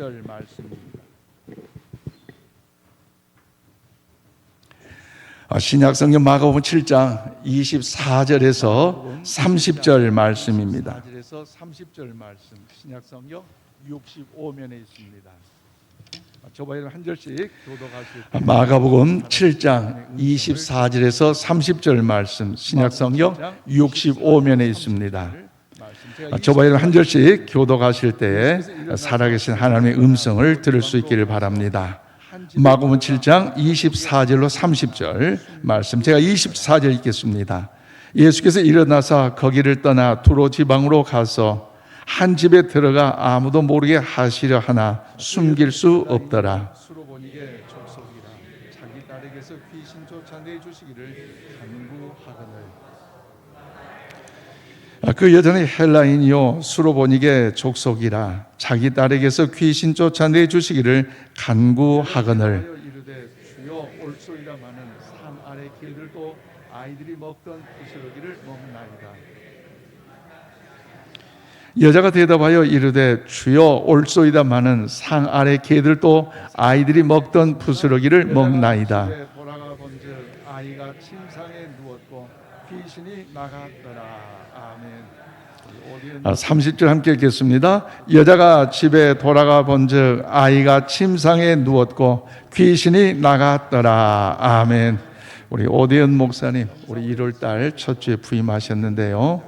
30절 말씀입니다. 신약성경 마가복음 7장 24절에서 30절 말씀입니다. 24절에서 30절 말씀, 신약성경 65면에 있습니다. 저번에 한 절씩 교독하실 때 마가복음 7장 24절에서 30절 말씀, 신약성경 65면에 있습니다. 저번에 한 절씩 교독하실 때 살아계신 하나님의 음성을 들을 수 있기를 바랍니다. 마가복음 7장 24절로 30절 말씀, 제가 24절 읽겠습니다. 예수께서 일어나서 거기를 떠나 두로 지방으로 가서 한 집에 들어가 아무도 모르게 하시려 하나 숨길 수 없더라. 수로보니게 족속이라 자기 딸에게서 귀신 쫓아내 주시기를 간구하거늘. 그 여자는 헬라인이요 수로보니게 족속이라 자기 딸에게서 귀신 쫓아내 주시기를 간구하거늘. 이르되 주여 올소이라 마는 산 아래 길들도 아이들이 먹던 부스러기를 먹나이다. 여자가 대답하여 이르되 주여 올소이다 마는 산 아래 개들도 아이들이 먹던 부스러기를 먹나이다. 돌아가 본즉 아이가 침상에 누웠고 귀신이 나갔더라. 아멘. 30절 함께 읽겠습니다. 여자가 집에 돌아가 본즉 아이가 침상에 누웠고 귀신이 나갔더라. 아멘. 우리 오대현 목사님, 우리 1월달 첫 주에 부임하셨는데요.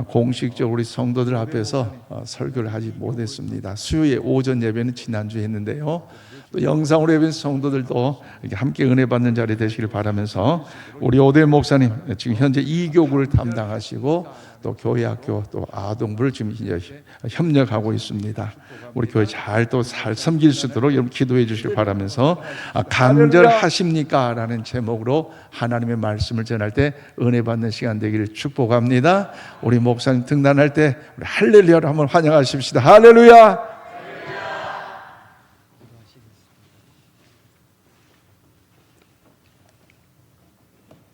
공식적으로 우리 성도들 앞에서 설교를 하지 못했습니다. 수요일 오전 예배는 지난주에 했는데요. 또 영상으로 예배한 성도들도 이렇게 함께 은혜 받는 자리 되시길 바라면서 우리 오대현 목사님 지금 현재 2교구를 담당하시고 또 교회 학교 또 아동부를 지금 이제 협력하고 있습니다. 우리 교회 잘 섬길 수 있도록 여러분 기도해 주시길 바라면서 간절하십니까? 라는 제목으로 하나님의 말씀을 전할 때 은혜 받는 시간 되기를 축복합니다. 우리 목사님 등단할 때 우리 할렐루야로 한번 환영하십시다. 할렐루야.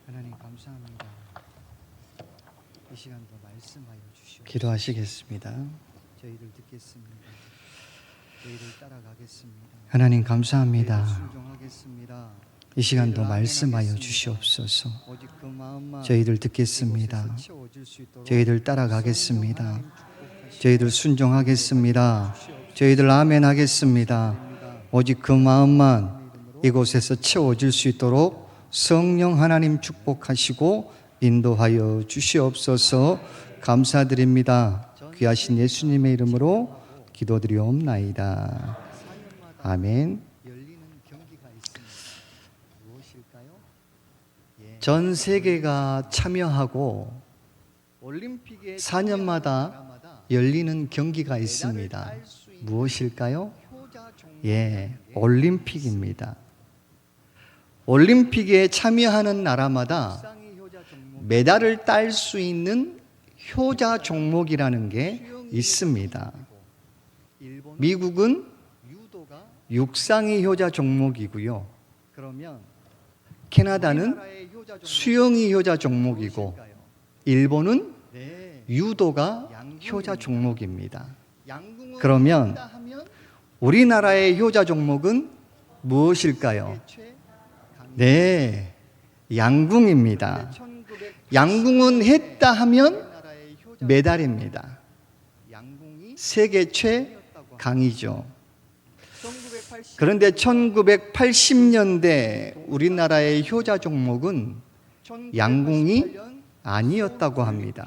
하나님 감사합니다. 이 시간도 말씀하여 주시옵소서. 기도하시겠습니다. 저희를 듣겠습니다. 저희를 따라가겠습니다. 하나님 감사합니다. 순종하겠습니다. 이 시간도 말씀하여 주시옵소서. 저희들 듣겠습니다. 저희들 따라가겠습니다. 저희들 순종하겠습니다. 저희들 아멘 하겠습니다. 오직 그 마음만 이곳에서 채워질 수 있도록 성령 하나님 축복하시고 인도하여 주시옵소서. 감사드립니다. 귀하신 예수님의 이름으로 기도드리옵나이다. 아멘. 전 세계가 참여하고 4년마다 열리는 경기가 있습니다. 무엇일까요? 올림픽입니다. 올림픽에 참여하는 나라마다 메달을 딸 수 있는 효자 종목이라는 게 있습니다. 미국은 육상이 효자 종목이고요. 캐나다는 수영이 효자 종목이고 일본은 유도가 효자 종목입니다. 그러면 우리나라의 효자 종목은 무엇일까요? 네, 양궁입니다. 양궁은 했다 하면 메달입니다. 세계 최강이죠. 그런데 1980년대 우리나라의 효자 종목은 양궁이 아니었다고 합니다.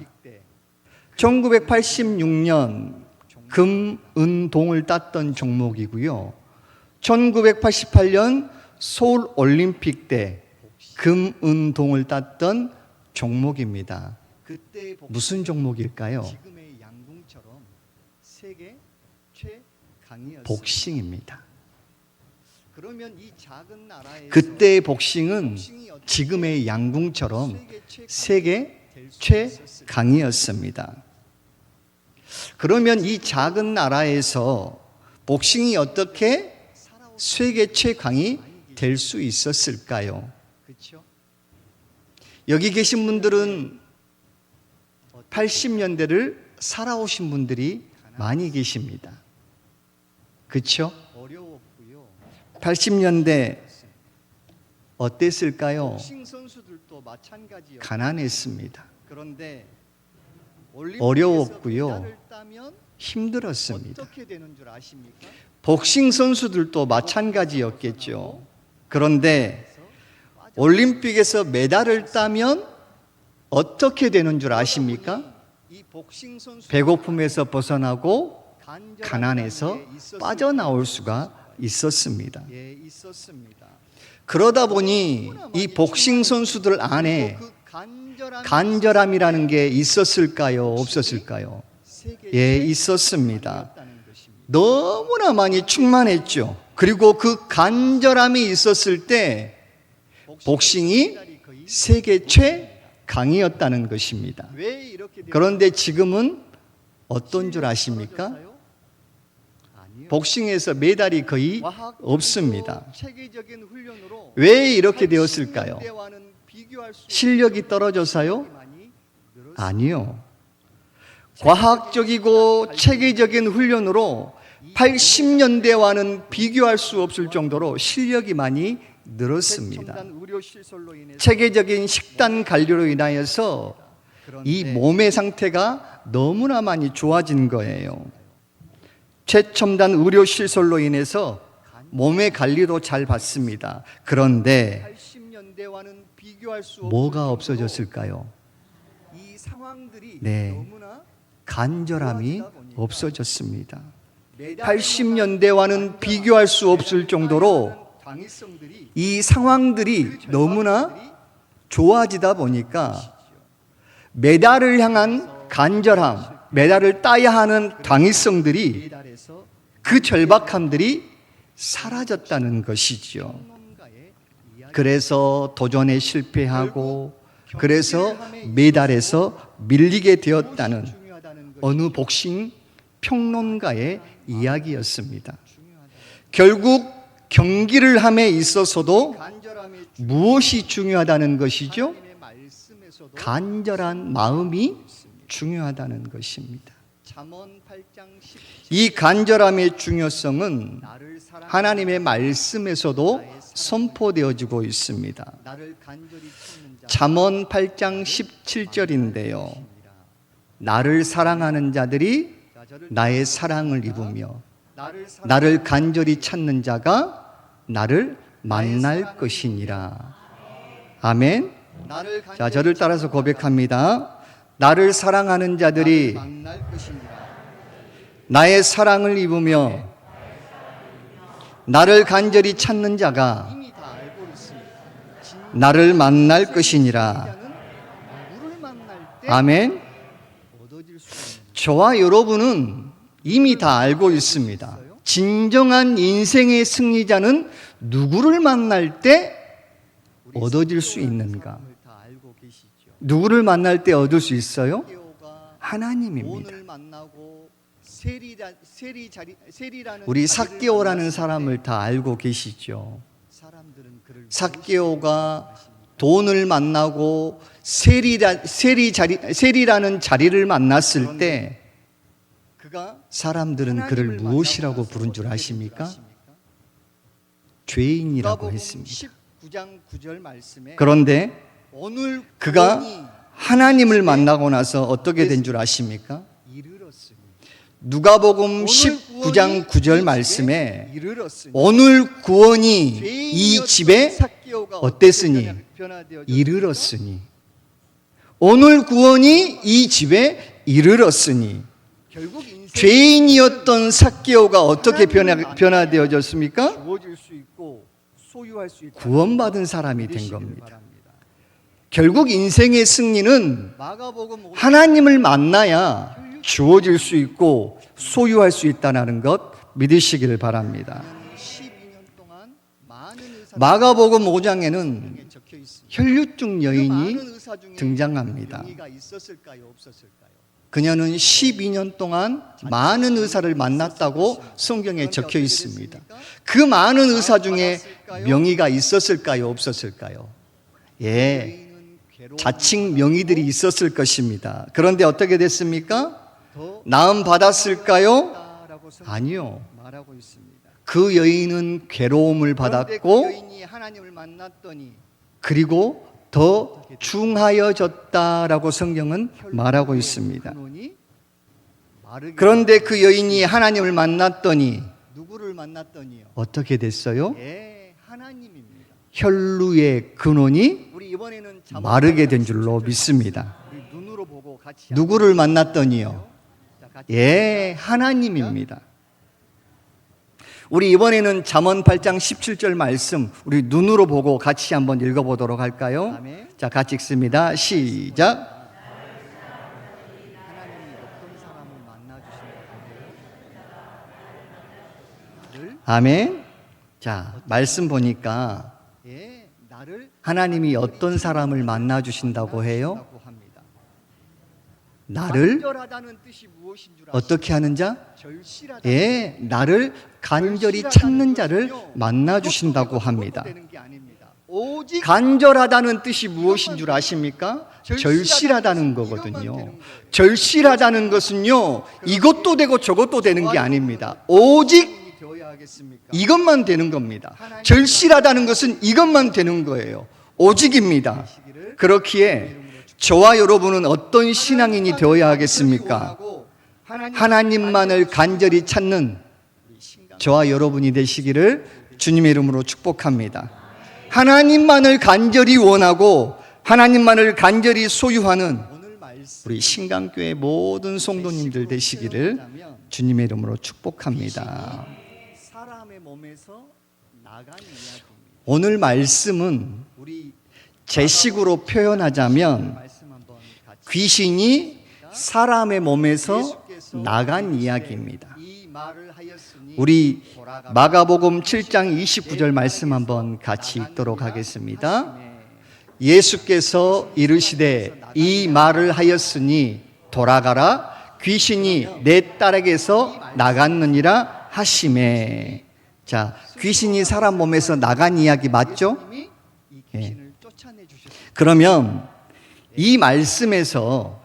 1986년 금, 은, 동을 땄던 종목이고요. 1988년 서울 올림픽 때 금, 은, 동을 땄던 종목입니다. 무슨 종목일까요? 복싱입니다. 그때의 복싱은 지금의 양궁처럼 세계 최강이었습니다. 그러면 이 작은 나라에서 복싱이 어떻게 세계 최강이 될 수 있었을까요? 여기 계신 분들은 80년대를 살아오신 분들이 많이 계십니다. 그렇죠? 80년대 어땠을까요? 가난했습니다. 어려웠고요. 힘들었습니다. 복싱 선수들도 마찬가지였겠죠. 그런데 올림픽에서 메달을 따면 어떻게 되는 줄 아십니까? 배고픔에서 벗어나고 가난에서 빠져나올 수가 있었습니다. 그러다 보니 이 복싱 선수들 안에 간절함이라는 게 있었을까요? 없었을까요? 예, 있었습니다. 너무나 많이 충만했죠. 그리고 그 간절함이 있었을 때 복싱이 세계 최강이었다는 것입니다. 그런데 지금은 어떤 줄 아십니까? 복싱에서 메달이 거의 없습니다. 왜 이렇게 되었을까요? 실력이 떨어져서요? 아니요. 과학적이고 체계적인 훈련으로 80년대와는 비교할 수 없을 정도로 실력이 많이 늘었습니다. 체계적인 식단 관리로 인하여서 이 몸의 상태가 너무나 많이 좋아진 거예요. 최첨단 의료 시설로 인해서 몸의 관리도 잘 받습니다. 그런데 뭐가 없어졌을까요? 네, 간절함이 없어졌습니다. 80년대와는 비교할 수 없을 정도로 이 상황들이 너무나 좋아지다 보니까 메달을 향한 간절함, 메달을 따야 하는 당위성들이 그 절박함들이 사라졌다는 것이죠. 그래서 도전에 실패하고 그래서 메달에서 밀리게 되었다는 어느 복싱 평론가의 이야기였습니다. 결국 경기를 함에 있어서도 무엇이 중요하다는 것이죠? 간절한 마음이 중요하다는 것입니다. 이 간절함의 중요성은 하나님의 말씀에서도 선포되어지고 있습니다. 잠언 8장 17절인데요. 나를 사랑하는 자들이 나의 사랑을 입으며 나를 간절히 찾는 자가 나를 만날 것이니라. 아멘. 자, 저를 따라서 고백합니다. 나를 사랑하는 자들이 나의 사랑을 입으며 나를 간절히 찾는 자가 나를 만날 것이니라. 아멘. 저와 여러분은 이미 다 알고 있습니다. 진정한 인생의 승리자는 누구를 만날 때 얻어질 수 있는가? 누구를 만날 때 얻을 수 있어요? 하나님입니다. 우리 삭개오라는 사람을 다 알고 계시죠? 삭개오가 돈을 만나고 세리라는 자리를 만났을 때 사람들은 그를 무엇이라고 부른 줄 아십니까? 죄인이라고 했습니다. 그런데 그가 하나님을 만나고 나서 어떻게 된 줄 아십니까? 누가복음 19장 9절 말씀에 오늘 구원이 이 집에 어땠으니? 이르렀으니. 오늘 구원이 이 집에 이르렀으니. 죄인이었던 삭개오가 어떻게 변화되어졌습니까? 구원받은 사람이 된 겁니다. 결국 인생의 승리는 하나님을 만나야 주어질 수 있고 소유할 수 있다는 것 믿으시기를 바랍니다. 마가복음 5장에는 혈류증 여인이 등장합니다. 그녀는 12년 동안 많은 의사를 만났다고 성경에 적혀 있습니다. 그 많은 의사 중에 명의가 있었을까요? 없었을까요? 예, 자칭 명의들이 있었을 것입니다. 그런데 어떻게 됐습니까? 나음 받았을까요? 아니요. 말하고 있습니다. 그 여인은 괴로움을 받았고 그 여인이 하나님을 만났더니 그리고 더 중하여졌다라고 성경은 말하고 있습니다. 그런데 그 여인이 하나님을 만났더니 누구를 만났더니요? 어떻게 됐어요? 하나님입니다. 혈루의 근원이 마르게 된 줄로 믿습니다. 누구를 만났더니요? 하나님입니다. 우리 이번에는 잠언 8장 17절 말씀 우리 눈으로 보고 같이 한번 읽어보도록 할까요? 자, 같이 읽습니다. 시작. 아멘. 자, 말씀 보니까 하나님이 어떤 사람을 만나 주신다고 해요? 나를 어떻게 하는 자? 나를 간절히 찾는 자를 만나 주신다고 합니다. 간절하다는 뜻이 무엇인 줄 아십니까? 절실하다는 거거든요. 절실하다는 것은요, 이것도 되고 저것도 되는 게 아닙니다. 오직 이것만 되는 겁니다. 절실하다는 것은 이것만 되는 거예요. 오직입니다. 그렇기에 저와 여러분은 어떤 신앙인이 되어야 하겠습니까? 하나님만을 간절히 찾는 저와 여러분이 되시기를 주님의 이름으로 축복합니다. 하나님만을 간절히 원하고 하나님만을 간절히 소유하는 우리 신강교회 모든 성도님들 되시기를 주님의 이름으로 축복합니다. 오늘 말씀은 제식으로 표현하자면 귀신이 사람의 몸에서 나간 이야기입니다. 우리 마가복음 7장 29절 말씀 한번 같이 읽도록 하겠습니다. 예수께서 이르시되 이 말을 하였으니 돌아가라 귀신이 내 딸에게서 나갔느니라 하시매. 자, 귀신이 사람 몸에서 나간 이야기 맞죠? 그러면 이 말씀에서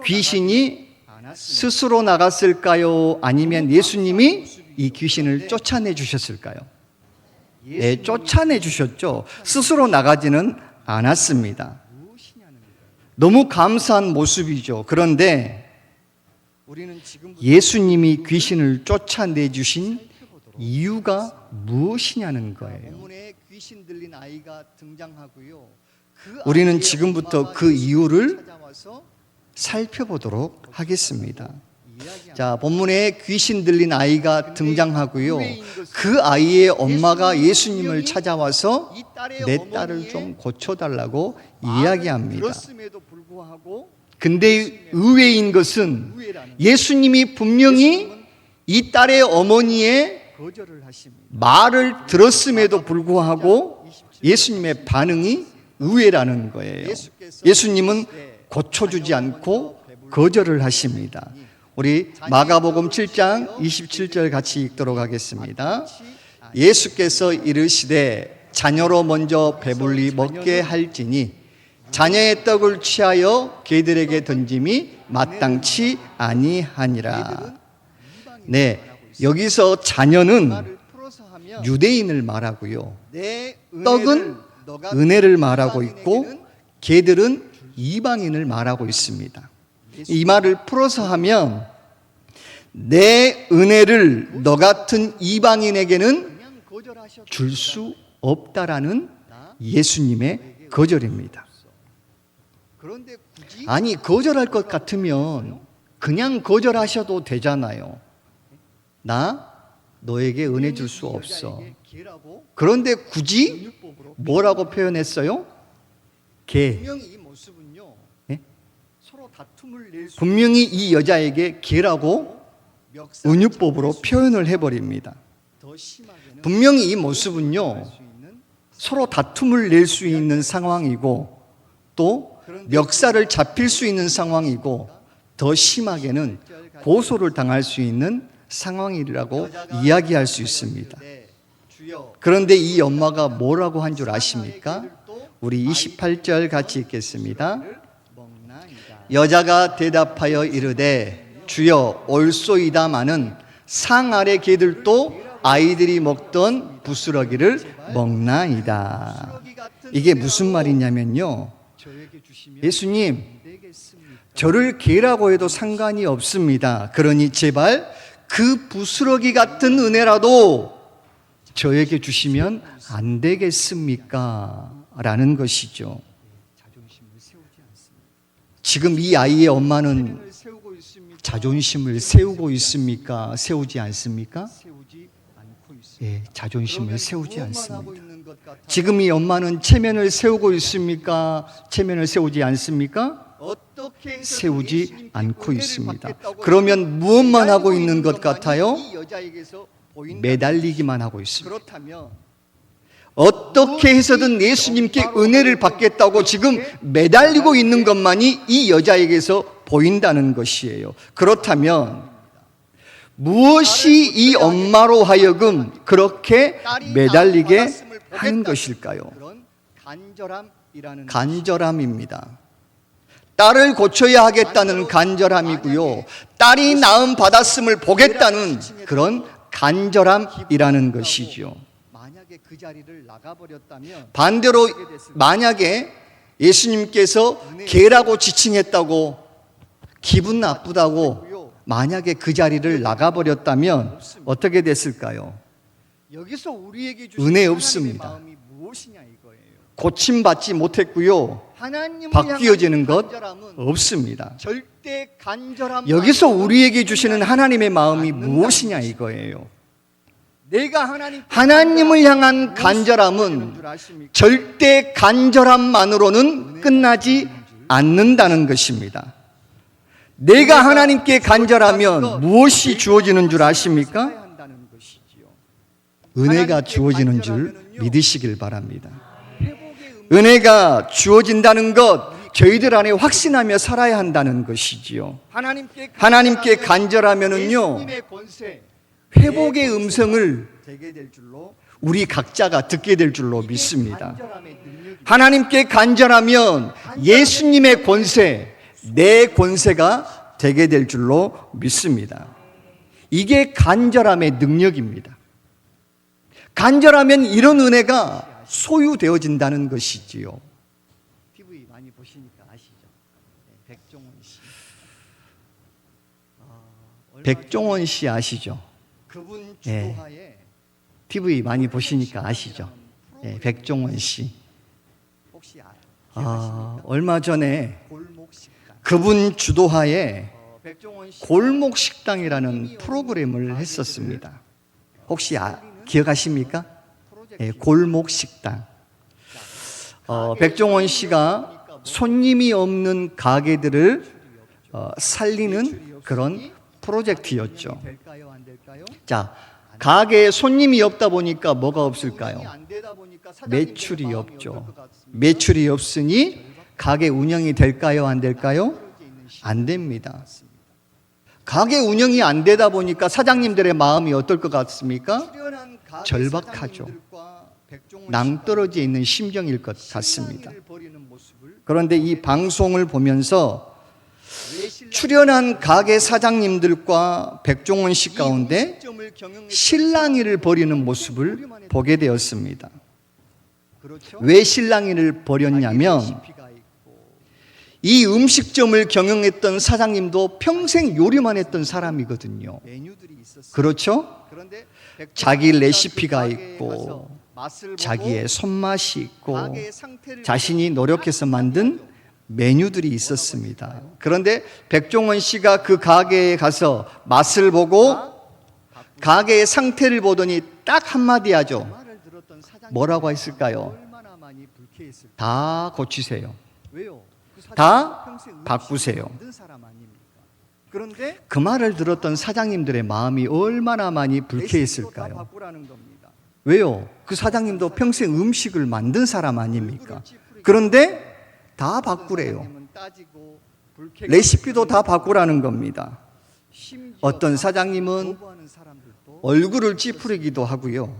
귀신이 스스로 나갔을까요? 아니면 예수님이 이 귀신을 쫓아내 주셨을까요? 쫓아내 주셨죠. 스스로 나가지는 않았습니다. 너무 감사한 모습이죠. 그런데 예수님이 귀신을 쫓아내 주신 이유가 무엇이냐는 거예요. 우리는 지금부터 그 이유를 살펴보도록 하겠습니다. 자, 본문에 귀신 들린 아이가 등장하고요. 그 아이의 엄마가 예수님을 찾아와서 내 딸을 좀 고쳐달라고 이야기합니다. 근데 의외인 것은 예수님이 분명히 이 딸의 어머니의 말을 들었음에도 불구하고 예수님의 반응이 의외라는 거예요. 예수님은 고쳐주지 않고 거절을 하십니다. 우리 마가복음 7장 27절 같이 읽도록 하겠습니다. 예수께서 이르시되 자녀로 먼저 배불리 먹게 할지니 자녀의 떡을 취하여 개들에게 던짐이 마땅치 아니하니라. 네, 여기서 자녀는 유대인을 말하고요. 떡은 은혜를 말하고 있고 개들은 이방인을 말하고 있습니다. 이 말을 풀어서 하면 내 은혜를 너 같은 이방인에게는 줄 수 없다라는 예수님의 거절입니다. 아니, 거절할 것 같으면 그냥 거절하셔도 되잖아요. 나 너에게 은혜 줄 수 없어. 그런데 굳이 뭐라고 표현했어요? 개. 분명히 이 여자에게 개라고 은유법으로 표현을 해버립니다. 분명히 이 모습은요, 서로 다툼을 낼 수 있는 상황이고 또 멱살을 잡힐 수 있는 상황이고 더 심하게는 고소를 당할 수 있는 상황이라고 이야기할 수 있습니다. 그런데 이 엄마가 뭐라고 한 줄 아십니까? 우리 28절 같이 읽겠습니다. 여자가 대답하여 이르되 주여 올소이다마는 상 아래 개들도 아이들이 먹던 부스러기를 먹나이다. 이게 무슨 말이냐면요, 예수님, 저를 개라고 해도 상관이 없습니다. 그러니 제발 그 부스러기 같은 은혜라도 저에게 주시면 안 되겠습니까? 라는 것이죠. 지금 이 아이의 엄마는 자존심을 세우고 있습니까? 세우지 않습니까? 예, 자존심을 세우지 않습니다. 지금 이 엄마는 체면을 세우고 있습니까? 체면을 세우지 않습니까? 세우지 않고 있습니다. 그러면 무엇만 하고 있는 것 같아요? 매달리기만 하고 있습니다. 어떻게 해서든 예수님께 은혜를 받겠다고 지금 매달리고 있는 것만이 이 여자에게서 보인다는 것이에요. 그렇다면 무엇이 이 엄마로 하여금 그렇게 매달리게 하는 것일까요? 간절함입니다. 딸을 고쳐야 하겠다는 간절함이고요, 딸이 나음 받았음을 보겠다는 그런 간절함이라는 것이죠. 반대로 만약에 예수님께서 개라고 지칭했다고, 기분 나쁘다고 만약에 그 자리를 나가버렸다면 어떻게 됐을까요? 은혜 없습니다. 고침받지 못했고요, 바뀌어지는 것 없습니다. 여기서 우리에게 주시는 하나님의 마음이 무엇이냐 이거예요. 하나님을 향한 간절함은 절대 간절함만으로는 끝나지 않는다는 것입니다. 내가 하나님께 간절하면 무엇이 주어지는 줄 아십니까? 은혜가 주어지는 줄 믿으시길 바랍니다. 은혜가 주어진다는 것, 저희들 안에 확신하며 살아야 한다는 것이지요. 하나님께 간절하면은요, 회복의 음성을 우리 각자가 듣게 될 줄로 믿습니다. 하나님께 간절하면 예수님의 권세, 내 권세가 되게 될 줄로 믿습니다. 이게 간절함의 능력입니다. 간절하면 이런 은혜가 소유되어진다는 것이지요. TV 많이 보시니까 아시죠? 백종원 씨. 백종원 씨 아시죠? 그분 주도하에 TV 많이 보시니까 아시죠? 네, 백종원 씨. 혹시 얼마 전에 그분 주도하에 골목식당이라는 프로그램을 했었습니다. 혹시 기억하십니까? 네, 골목식당. 백종원 씨가 손님이 없는 가게들을 살리는 그런 프로젝트였죠. 자, 가게에 손님이 없다 보니까 뭐가 없을까요? 매출이 없죠. 매출이 없으니 가게 운영이 될까요? 안 될까요? 안 됩니다. 가게 운영이 안 되다 보니까 사장님들의 마음이 어떨 것 같습니까? 절박하죠. 낭떠러지에 있는 심정일 것 같습니다. 그런데 이 방송을 보면서 출연한 가게 사장님들과 백종원 씨 가운데 실랑이를 벌이는 모습을 보게 되었습니다. 왜 실랑이를 벌였냐면 이 음식점을 경영했던 사장님도 평생 요리만 했던 사람이거든요. 그렇죠? 자기 레시피가 있고 자기의 손맛이 있고 자신이 노력해서 만든 메뉴들이 있었습니다. 그런데 백종원 씨가 그 가게에 가서 맛을 보고 가게의 상태를 보더니 딱 한마디 하죠. 뭐라고 했을까요? 다 고치세요. 다 바꾸세요. 그런데 그 말을 들었던 사장님들의 마음이 얼마나 많이 불쾌했을까요? 왜요? 그 사장님도 평생 음식을 만든 사람 아닙니까? 그런데 다 바꾸래요. 레시피도 다 바꾸라는 겁니다. 어떤 사장님은 얼굴을 찌푸리기도 하고요.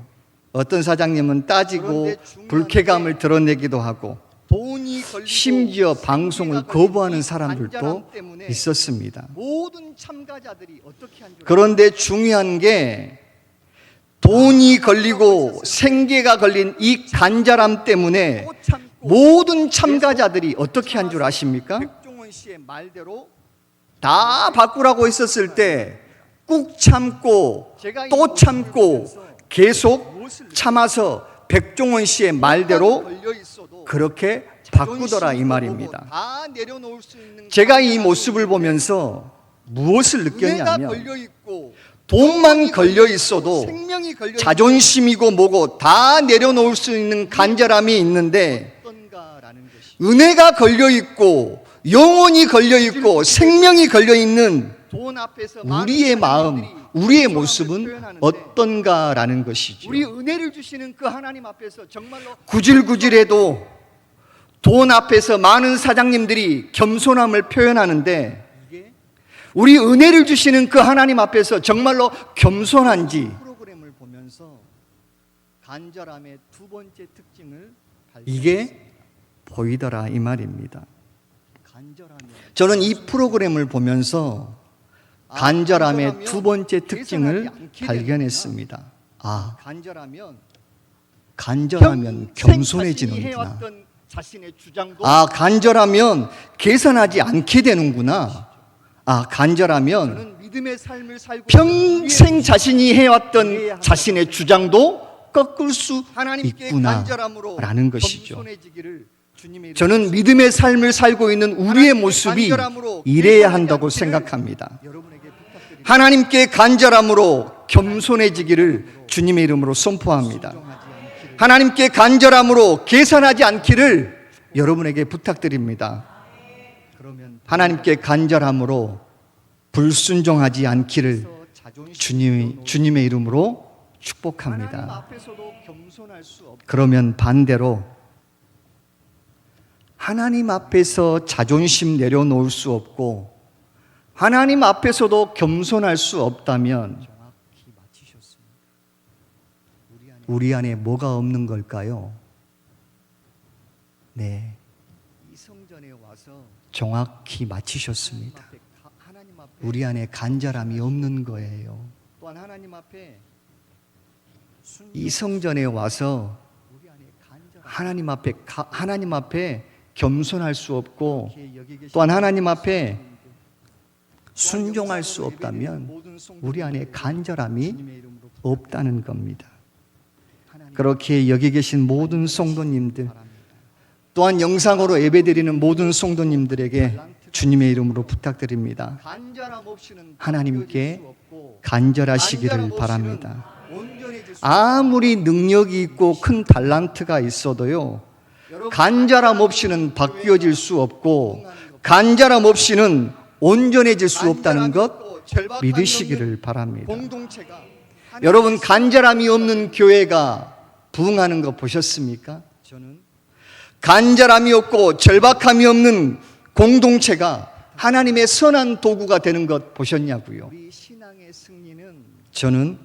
어떤 사장님은 따지고 불쾌감을 드러내기도 하고 심지어 방송을 거부하는 사람들도 있었습니다. 그런데 중요한 게 돈이 걸리고 생계가 걸린 이 간절함 때문에 모든 참가자들이 어떻게 한 줄 아십니까? 다 바꾸라고 했었을 때 꾹 참고 또 참고 계속 참아서 백종원 씨의 말대로 그렇게 바꾸더라 이 말입니다. 제가 이 모습을 보면서 무엇을 느꼈냐면 돈만 걸려 있어도 자존심이고 뭐고 다 내려놓을 수 있는 간절함이 있는데 은혜가 걸려 있고 영혼이 걸려 있고 생명이 걸려 있는 우리의 마음, 우리의 모습은 어떤가라는 것이죠. 우리 은혜를 주시는 그 하나님 앞에서 정말로 구질구질해도 돈 앞에서 많은 사장님들이 겸손함을 표현하는데 우리 은혜를 주시는 그 하나님 앞에서 정말로 겸손한지 프로그램을 보면서 간절함의 두 번째 특징을 이게 보이더라 이 말입니다. 간절함이 저는 이 프로그램을 보면서 간절함의 두 번째 특징을 발견했습니다. 아, 간절하면 겸손해지는구나. 해왔던 자신의 주장도 아, 간절하면 계산하지 않게 되는구나. 아, 간절하면 저는 믿음의 삶을 살고 평생 자신이 해왔던 자신의 주장도 꺾을 수 하나님께 있구나 간절함으로 라는 것이죠. 겸손해지기를 주님의 저는 믿음의 삶을 살고 있는 우리의 모습이 이래야 한다고 생각합니다. 여러분에게 부탁드립니다. 하나님께 간절함으로 겸손해지기를 주님의 이름으로 선포합니다. 하나님께 간절함으로 계산하지 않기를 여러분에게 부탁드립니다. 그러면 하나님께 간절함으로 불순종하지 않기를 주님의 이름으로 하나님 축복합니다. 앞에서도 겸손할 수 없. 그러면 반대로 하나님 앞에서 자존심 내려놓을 수 없고 하나님 앞에서도 겸손할 수 없다면 정확히 맞히셨습니다. 우리 안에 뭐가 없는 걸까요? 네, 이 성전에 와서 정확히 맞히셨습니다. 하나님 앞에 우리 안에 간절함이 없는 거예요. 또한 하나님 앞에 이 성전에 와서 우리 안에 간절함 하나님 앞에 겸손할 수 없고 여기 계신 또한 하나님 앞에 순종할 수 없다면 우리 안에 간절함이 주님의 이름으로 없다는 겁니다. 하나님 그렇게 여기 계신 모든 성도님들 또한 영상으로 예배드리는 모든 성도님들에게 주님의 이름으로 부탁드립니다. 간절함 없이는 하나님께 바뀌어질 수 없고 간절하시기를 간절함 바랍니다. 없이는 온전해질 수 아무리 능력이 있고 큰 달란트가 있어도요, 간절함 없이는 바뀌어질 수 없고 간절함 없이는 온전해질 수 없다는 것 믿으시기를 바랍니다. 공동체가 여러분, 간절함이 없는 교회가 부흥하는 거 보셨습니까? 저는 간절함이 없고 절박함이 없는 공동체가 하나님의 선한 도구가 되는 것 보셨냐고요? 우리 신앙의 승리는 저는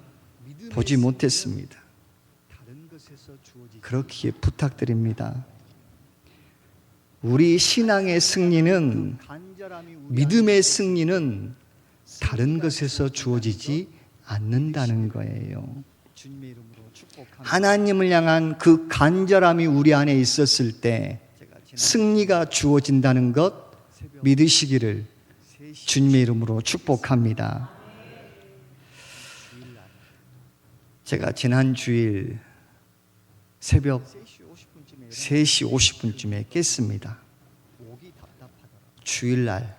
믿음의 보지 승리는 못했습니다. 다른 것에서 주어지지. 그렇기에 부탁드립니다. 우리 신앙의 승리는 간절함이 우리 믿음의 승리는 다른 것에서 주어지지 않는다는 거예요. 주님의 이름으로 축복합니다. 하나님을 향한 그 간절함이 우리 안에 있었을 때 제가 지난 승리가 주어진다는 것 믿으시기를 3시 주님의 이름으로 축복합니다. 제가 지난 주일 새벽 3시 50분쯤에 깼습니다. 목이 답답하더라. 주일날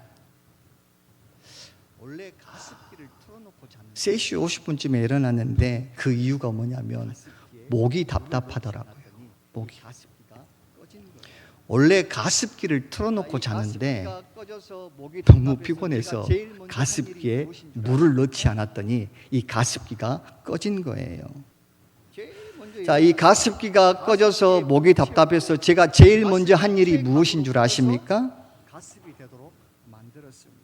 원래 가습기를 틀어놓고 자는 3시 50분쯤에 일어났는데 그 이유가 뭐냐면 목이 답답하더라고요. 목이. 가습기가 꺼진 거예요. 원래 가습기를 틀어놓고 자는데 가습기가 꺼져서 목이 너무 답답해서 피곤해서 제가 제일 먼저 한 가습기에 일이 무엇인 줄 물을 넣지 않았더니 이 가습기가 꺼진 거예요. 제일 먼저 자, 이 가습기가 꺼져서 목이 답답해서 제가 제일 먼저 한 일이 무엇인 줄 아십니까? 가습이 되도록 만들었습니다.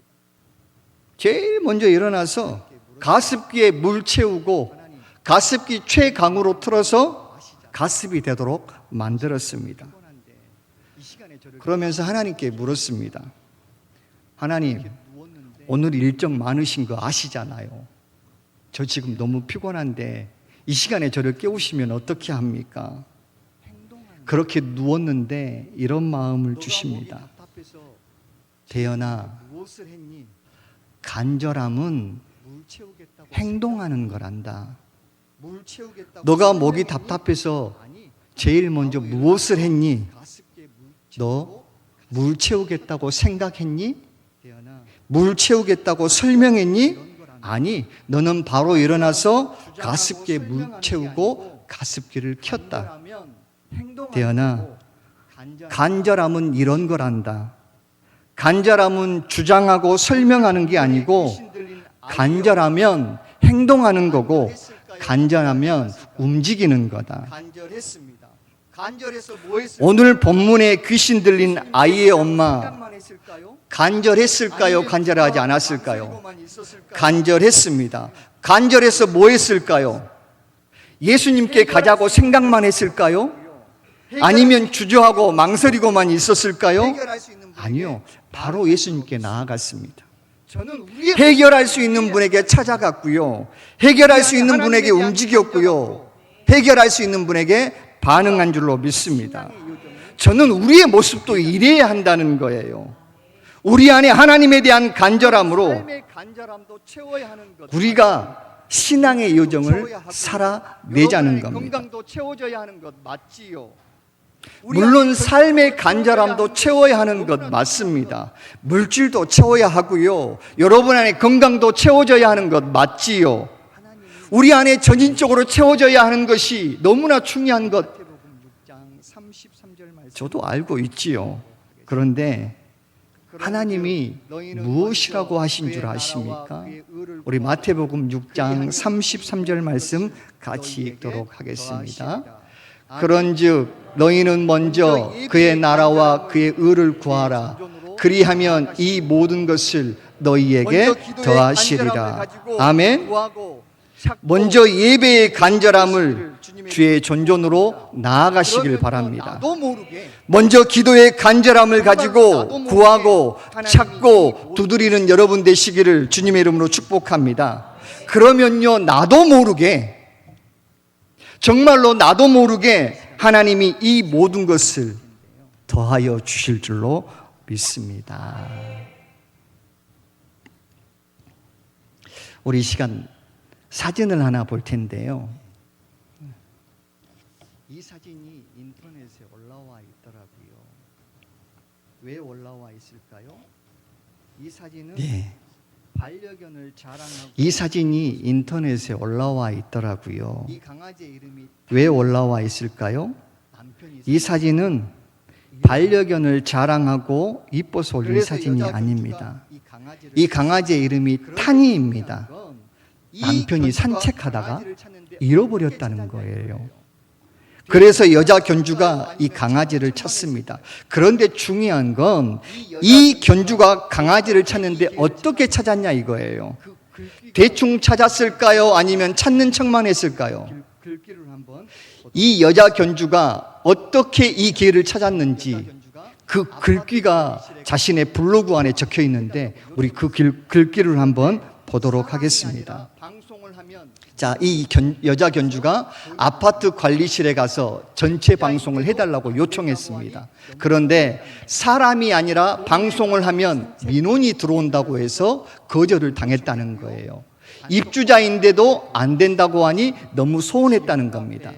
제일 먼저 일어나서 가습기에 물 채우고 가습기 최강으로 틀어서 가습이 되도록 만들었습니다. 피곤한데 이 시간에 저를 그러면서 하나님께 물었습니다. 하나님, 누웠는데 오늘 일정 많으신 거 아시잖아요. 저 지금 너무 피곤한데 이 시간에 저를 깨우시면 어떻게 합니까? 행동하는 그렇게 누웠는데 이런 마음을 너가 주십니다. 목이 답답해서 대연아, 무엇을 했니? 간절함은 물 채우겠다고 행동하는 거란다. 물 채우겠다고 너가 목이 생각했니? 답답해서 아니 제일 먼저 무엇을 했니? 가습기에 물 너 채우고 물 채우겠다고 생각했니? 대연아 물 채우겠다고 설명했니? 이런 거라는 아니, 너는 바로 일어나서 주장하고 가습기에 물 설명하는 게 채우고 아니고 가습기를 켰다. 간절하면 행동하는 대연아, 거고, 간절함은 이런 거란다. 간절함은 주장하고 설명하는 게 아니고 귀신 들린 아이여, 간절하면 행동하는 거고 간절했을까요? 간절하면 움직이는 거다. 간절했습니다. 간절해서 뭐 했을까요? 오늘 본문에 귀신 들린 아이의 엄마 생각만 했을까요? 간절했을까요? 아니면 간절하지 그가 않았을까요? 망설이고만 있었을까요? 간절했습니다. 간절해서 뭐 했을까요? 예수님께 가자고 생각만 했을까요? 아니면 주저하고 망설이고만 있었을까요? 해결할 수 있는 분에게 아니요. 바로 예수님께 나아갔습니다. 저는 우리의 해결할 수 있는 분에게 찾아갔고요. 해결할 수 있는 분에게 움직였고요. 해결할 수 있는 분에게 반응한 줄로 믿습니다. 저는 우리의 모습도 이래야 한다는 거예요. 우리 안에 하나님에 대한 간절함으로 삶의 간절함도 채워야 하는 것. 우리가 신앙의 요정을 살아내자는 여러분의 겁니다. 건강도 채워져야 하는 것 맞지요? 물론 삶의 간절함도 채워야 하는 것 맞습니다. 물질도 채워야 하고요. 여러분 안에 건강도 채워져야 하는 것 맞지요. 우리 안에 전인적으로 채워져야 하는 것이 너무나 중요한 것 마태복음 6장 33절 말씀. 저도 알고 있지요. 그런데 하나님이 무엇이라고 하신 줄 아십니까? 우리 마태복음 6장 33절 말씀 같이 읽도록 하겠습니다. 그런즉 너희는 먼저 그의 나라와 그의 의를 구하라. 그리하면 이 모든 것을 너희에게 더하시리라. 아멘. 먼저 예배의 간절함을 주의 존존으로 나아가시길 바랍니다. 나도 모르게 먼저 기도의 간절함을 가지고 구하고 찾고 두드리는 여러분 되시기를 주님의 이름으로 축복합니다. 그러면요, 나도 모르게, 정말로 나도 모르게 하나님이 이 모든 것을 더하여 주실 줄로 믿습니다. 우리 이 시간 사진을 하나 볼 텐데요. 이 사진이 인터넷에 올라와 있더라고요. 왜 올라와 있을까요? 이 사진은 네. 반려견을 자랑하고 이 사진이 인터넷에 올라와 있더라고요. 이 강아지의 이름이 왜 올라와 있을까요? 남편이 이 사진은 반려견을 자랑하고 이뻐서 올린 그래서 사진이 여자 아닙니다. 교주가 이 강아지의 이름이 타니입니다. 이 남편이 견주가 산책하다가 강아지를 찾는데 잃어버렸다는 어떻게 거예요. 그래서 여자 견주가 이 강아지를 찾습니다. 그런데 중요한 건 이 견주가 강아지를 찾는데 어떻게 찾았냐 이거예요. 그 글귀가 대충 찾았을까요? 아니면 찾는 척만 했을까요? 글귀를 한번 이 여자 견주가 어떻게 이 길을 찾았는지 견주가 그 글귀가 자신의 블로그 안에 적혀 있는데 우리 그 글귀를 한번 보도록 하겠습니다. 방송을 하면 자, 이 여자 견주가 아파트 관리실에 가서 전체 방송을 해달라고 요청했습니다. 그런데 사람이 아니라 방송을 하면 민원이 들어온다고 해서 거절을 당했다는 거예요. 입주자인데도 안 된다고 하니 너무 소원했다는 겁니다.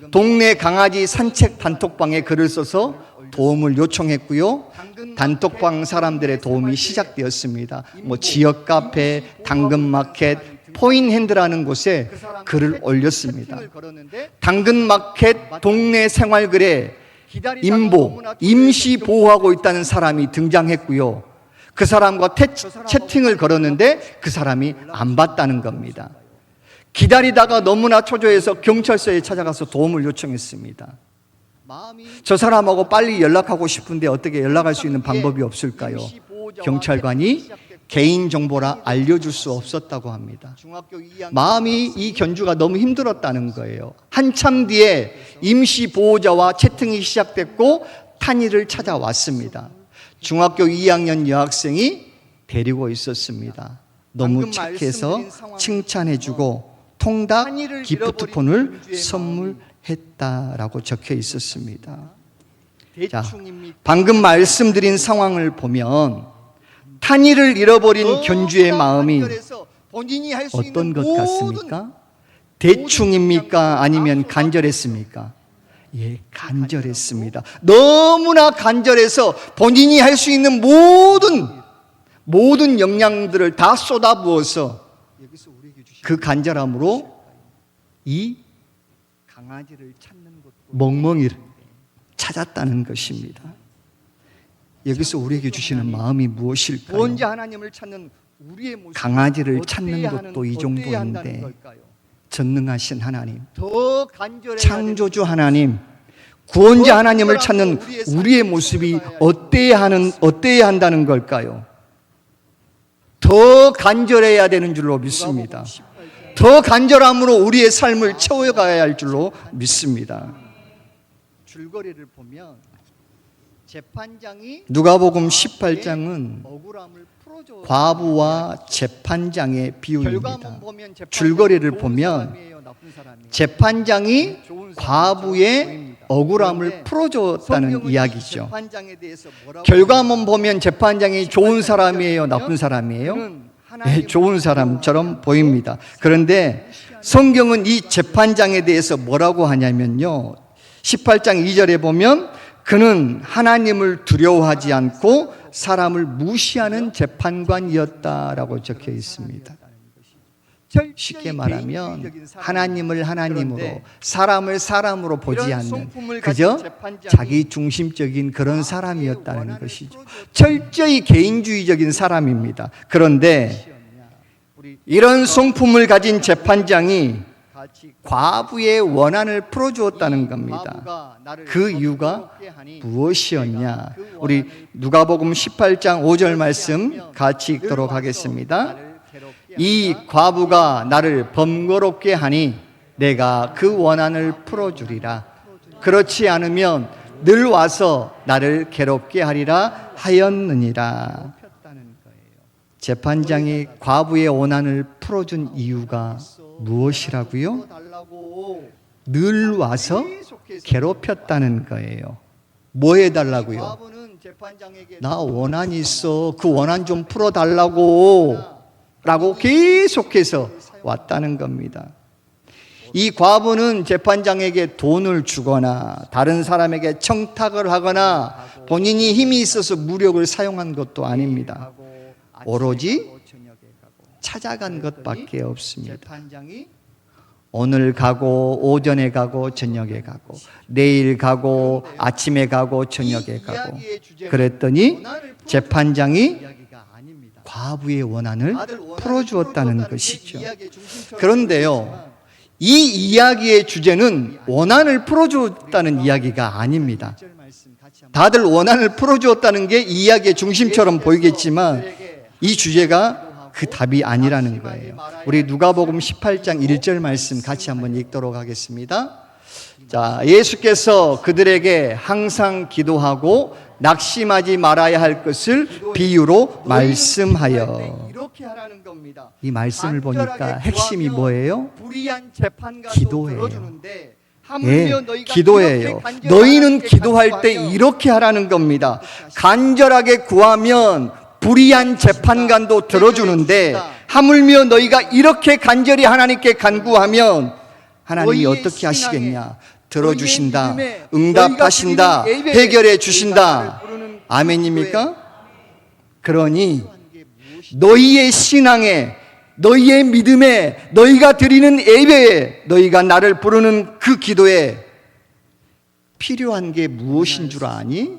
동네 강아지 산책 단톡방에 글을 써서 도움을 요청했고요. 단톡방 사람들의 도움이 시작되었습니다. 뭐 지역 카페, 당근마켓, 포인핸드라는 곳에 글을 올렸습니다. 채팅을 걸었는데 당근마켓 동네 생활글에 기다리다가 임보, 너무나 임시 보호하고 있다는 사람이 등장했고요. 그 사람과 채팅을 걸었는데 그 사람이 안 받다는 겁니다. 기다리다가 너무나 초조해서 경찰서에 찾아가서 도움을 요청했습니다. 마음이 저 사람하고 빨리 연락하고 싶은데 어떻게 연락할 수 있는 방법이 없을까요? 경찰관이 개인정보라 알려줄 수 없었다고 합니다. 중학교 2학년 마음이 이 견주가 너무 힘들었다는 거예요. 한참 뒤에 임시 보호자와 채팅이 시작됐고 탄이를 찾아왔습니다. 중학교 2학년 여학생이 데리고 있었습니다. 너무 방금 착해서 말씀드린 상황을 칭찬해주고 통닭 탄이를 기프트폰을 잃어버린 군주의 선물했다라고 적혀 있었습니다. 자, 대충입니까? 방금 말씀드린 상황을 보면 탄이를 잃어버린 견주의 마음이 본인이 할 수 어떤 있는 것 모든 같습니까? 대충입니까? 아니면 간절했습니까? 예, 간절했습니다. 너무나 간절해서 본인이 할 수 있는 모든 역량들을 다 쏟아부어서 여기서 우리에게 주신 그 간절함으로 이 강아지를 찾는 것도 멍멍이를 찾았다는 것입니다. 여기서 우리에게 주시는 마음이 무엇일까요? 구원자 하나님을 찾는 우리의 모습 강아지를 찾는 것도 이 어때야 한다는 정도인데 걸까요? 전능하신 하나님, 더 간절해야 창조주 하나님, 구원자 하나님을 찾는 우리의 모습이 어때야 한다는 걸까요? 더 간절해야 되는 줄로 믿습니다. 더 간절함으로 우리의 삶을 채워가야 할 줄로 믿습니다. 줄거리를 보면 재판장이 누가복음 18장은 억울함을 풀어줘. 과부와 재판장의 비유입니다. 결과만 보면 재판장이 줄거리를 좋은 보면 사람이에요, 나쁜 사람이에요? 재판장이 좋은 사람처럼 과부의 보입니다. 억울함을 그런데 풀어줬다는 성경은 이 이야기죠. 재판장에 대해서 뭐라고 결과만 보면 재판장이 좋은 사람이에요, 나쁜 사람이에요? 그는 예, 하나님을 좋은 사람처럼 보입니다. 그런데 성경은 이 재판장에 대해서 뭐라고 하냐면요. 18장 2절에 보면 그는 하나님을 두려워하지 않고 사람을 무시하는 재판관이었다라고 적혀 있습니다. 철저히 쉽게 말하면 개인주의적인 사람. 하나님을 하나님으로 그런데 사람을 사람으로 보지 이런 않는 성품을 그저 가진 재판장이 자기 중심적인 그런 사람이었다는 원한을 것이죠. 풀어줬다는 철저히 개인주의적인 사람입니다. 그런데 것이었냐. 우리 이런 성품을 가진 재판장이 같이 과부의 원한을 풀어주었다는 겁니다. 과부가 나를 그 이유가 부끄럽게 하니 무엇이었냐? 우리 누가복음 18장 5절 말씀 같이 읽도록 하겠습니다. 나를 괴롭게 이 과부가 나를 번거롭게 하니 내가 그 원한을 풀어주리라. 그렇지 않으면 늘 와서 나를 괴롭게 하리라 하였느니라. 폈다는 거예요. 재판장이 과부의 원한을 풀어준 이유가 무엇이라고요? 달라고 늘 와서 계속해서 괴롭혔다는 거예요. 뭐 해달라고요? 과부는 재판장에게 나 원한 있어. 그 원한 좀 풀어달라고. 라고 계속해서 왔다는 겁니다. 이 과부는 재판장에게 돈을 주거나 다른 사람에게 청탁을 하거나 본인이 힘이 있어서 무력을 사용한 것도 아닙니다. 오로지 찾아간 것밖에 없습니다. 재판장이 오늘 가고 오전에 가고 저녁에 가고 내일 가고 아침에 가고 저녁에 가고 그랬더니 재판장이 이야기가 아닙니다. 과부의 원한을 다들 원한을 풀어주었다는 풀어줬다는 것이죠. 게 이야기의 중심처럼 그런데요, 이 이야기의 주제는 원한을 풀어주었다는 이야기가 아닙니다. 1절 말씀 같이 한번 다들 원한을 풀어주었다는 게 이 이야기의 중심처럼 보이겠지만 이 주제가 그 답이 아니라는 거예요. 우리 누가복음 18장 1절 말씀 같이 한번 읽도록 하겠습니다. 자, 예수께서 그들에게 항상 기도하고 낙심하지 말아야 할 것을 비유로 말씀하여. 이렇게 하라는 겁니다. 이 말씀을 보니까 간절하게 핵심이 구하면 뭐예요? 불의한 재판관도 기도예요. 들어주는데 예, 하물며 너희가 기도예요. 이렇게 간절하게 너희는 기도할 때 간구하면 이렇게 하라는 겁니다. 간절하게 구하면 불의한 재판관도 들어주는데 하물며 너희가 이렇게 간절히 하나님께 간구하면 하나님이 너희의 어떻게 신앙에, 하시겠냐? 들어주신다. 너희의 믿음에, 응답하신다. 너희가 드리는 예배에 해결해 너희가 주신다. 나를 부르는 아멘입니까? 그러니 너희의 신앙에, 너희의 믿음에, 너희가 드리는 예배에, 너희가 나를 부르는 그 기도에 필요한 게 무엇인 줄 아니?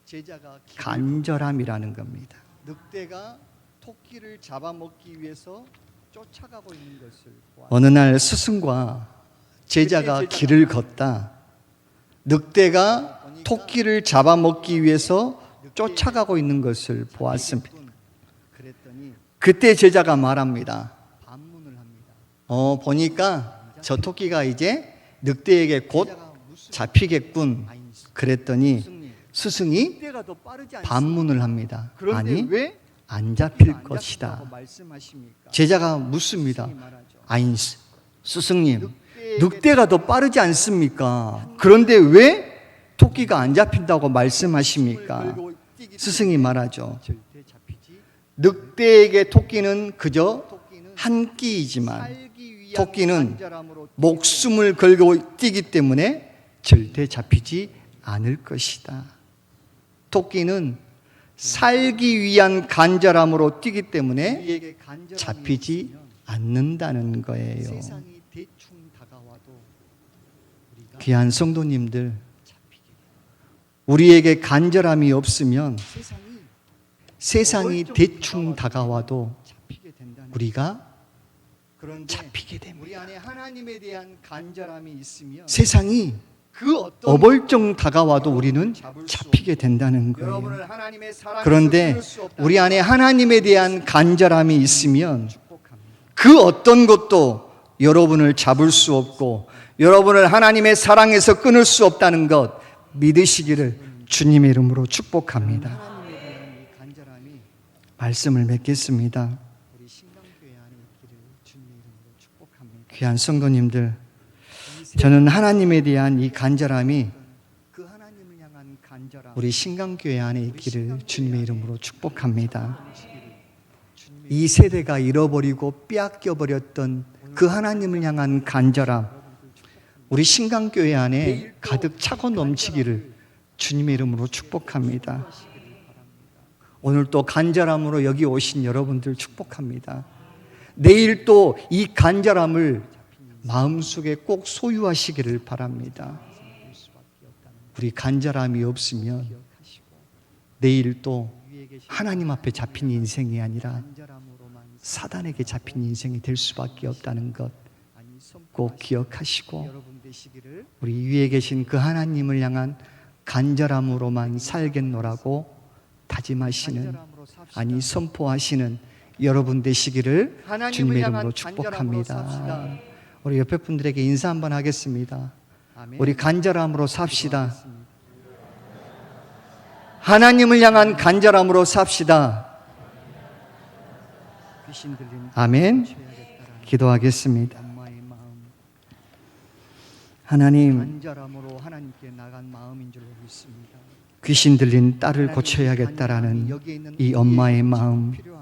제자가 간절함이라는 겁니다. 늑대가 토끼를 잡아먹기 위해서 쫓아가고 있는 것을 보았습니다. 어느 날 스승과 제자가 길을 걷다. 늑대가 토끼를 잡아먹기 위해서 쫓아가고 있는 것을 보았습니다. 그랬더니 그때 제자가 말합니다. 반문을 합니다. 보니까 저 토끼가 이제 늑대에게 곧 잡히겠군. 그랬더니 스승이 늑대가 더 빠르지 않습니까? 반문을 합니다. 그런데 아니, 왜 안 잡힐 안 것이다. 잡힌다고 말씀하십니까? 제자가 묻습니다. 스승이 말하죠. 아니, 스승님, 늑대가 더 빠르지 않습니까? 그런데 왜 토끼가 안 잡힌다고 말씀하십니까? 스승이 말하죠. 절대 잡히지. 늑대에게 토끼는 그저 토끼는 한 끼이지만 살기 위한 토끼는 간절함으로 목숨을 걸고 뛰기 때문에 절대 잡히지 않을 것이다. 토끼는 살기 위한 간절함으로 뛰기 때문에 우리에게 간절함이 잡히지 없으면 않는다는 거예요. 세상이 대충 다가와도 우리가 귀한 성도님들, 잡히게 돼요. 우리에게 간절함이 없으면 세상이 세상이 대충 다가와도 잡히게 된다는 우리가 그런데 잡히게 됩니다. 우리 안에 하나님에 대한 간절함이 있으면 세상이 그 어떤 어벌쩍 다가와도 우리는 잡히게 된다는 거예요. 여러분을 하나님의 사랑에서 그런데 끊을 수 없다는 우리 안에 하나님에 대한 간절함이 있으면 축복합니다. 그 어떤 것도 여러분을 잡을 수 없고 여러분을 하나님의 사랑에서 끊을 수 없다는 것 믿으시기를 주님의 이름으로 축복합니다. 하나님에 대한 이 간절함이 말씀을 맺겠습니다. 우리 신강교회 안에 있기를 주님의 이름으로 축복합니다. 귀한 성도님들, 저는 하나님에 대한 이 간절함이 그 하나님을 향한 간절함 우리 신강교회 안에 있기를 주님의 이름으로 축복합니다. 이 세대가 잃어버리고 빼앗겨 버렸던 그 하나님을 향한 간절함, 우리 신강교회 안에 가득 차고 넘치기를 주님의 이름으로 축복합니다. 오늘 또 간절함으로 여기 오신 여러분들 축복합니다. 내일 또 이 간절함을 마음속에 꼭 소유하시기를 바랍니다. 우리 간절함이 없으면 내일 또 하나님 앞에 잡힌 인생이 아니라 간절함으로만 사단에게 잡힌 인생이 될 수밖에 없다는 것 꼭 기억하시고 여러분 되시기를 우리 위에 계신 그 하나님을 향한 간절함으로만 살겠노라고 다짐하시는, 간절함으로 삽시다. 아니 선포하시는 여러분 되시기를 하나님을 주님의 향한 이름으로 간절함으로 축복합니다. 삽시다. 우리 옆에 분들에게 인사 한번 하겠습니다. 아멘. 우리 간절함으로 삽시다. 하나님을 향한 간절함으로 삽시다. 귀신 들린 아멘. 죄하겠다라는 기도하겠습니다. 엄마의 마음 하나님, 간절함으로 하나님께 나간 마음인 줄로 믿습니다. 귀신 들린 딸을 하나님, 고쳐야겠다라는 여기에 있는 이 우리에게 엄마의 지금 마음, 필요합니다.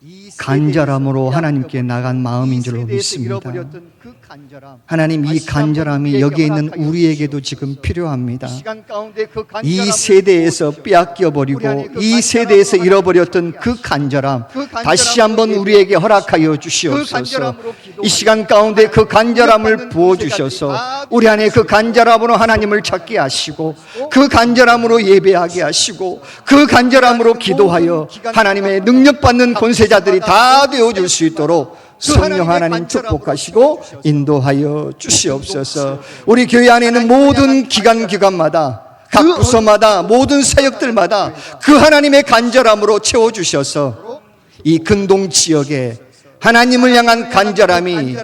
이 간절함으로 세대에서 하나님께 나간 마음인 이 줄로 세대에서 믿습니다. 잃어버렸던 그 간절함, 하나님, 이 다시 한번 간절함이 우리에게 여기에 있는 허락하여 우리에게도 주시옵소서. 지금 필요합니다. 이 시간 가운데 그 간절함을 이 세대에서 부어주시옵소서. 빼앗겨 우리 버리고 안에 그 이 간절함으로 세대에서 하나님을 잃어버렸던 찾게 그 하시고 간절함 그 간절함으로 다시 한번 예배하시고 우리에게 허락하여 그 주시옵소서. 간절함으로 기도하여 이 시간 가운데 그 간절함을 능력받는 부어 군세자들이 주셔서 다 우리 안에 그 간절함으로 하나님을 찾게 하시고 그 간절함으로 예배하게 하시고 그 간절함으로 기도하여 하나님의 능력받는 권세자들이 다 되어 줄 수 있도록 성령 하나님 축복하시고 인도하여 주시옵소서. 우리 교회 안에 있는 모든 기관마다 각 부서마다 모든 사역들마다 그 하나님의 간절함으로 채워주셔서 이 근동 지역에 하나님을 향한 간절함이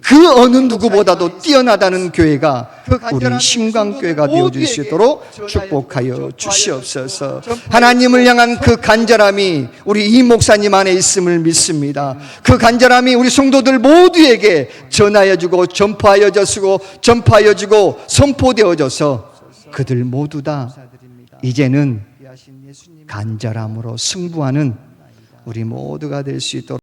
그 어느 누구보다도 뛰어나다는 교회가 우리 신광교회가 되어줄 수 있도록 축복하여 주시옵소서. 하나님을 향한 그 간절함이 우리 이 목사님 안에 있음을 믿습니다. 그 간절함이 우리 성도들 모두에게 전하여주고 전파하여주고 선포되어져서 그들 모두 다 감사드립니다. 이제는 귀하신 예수님 간절함으로 승부하는 우리 모두가 될 수 있도록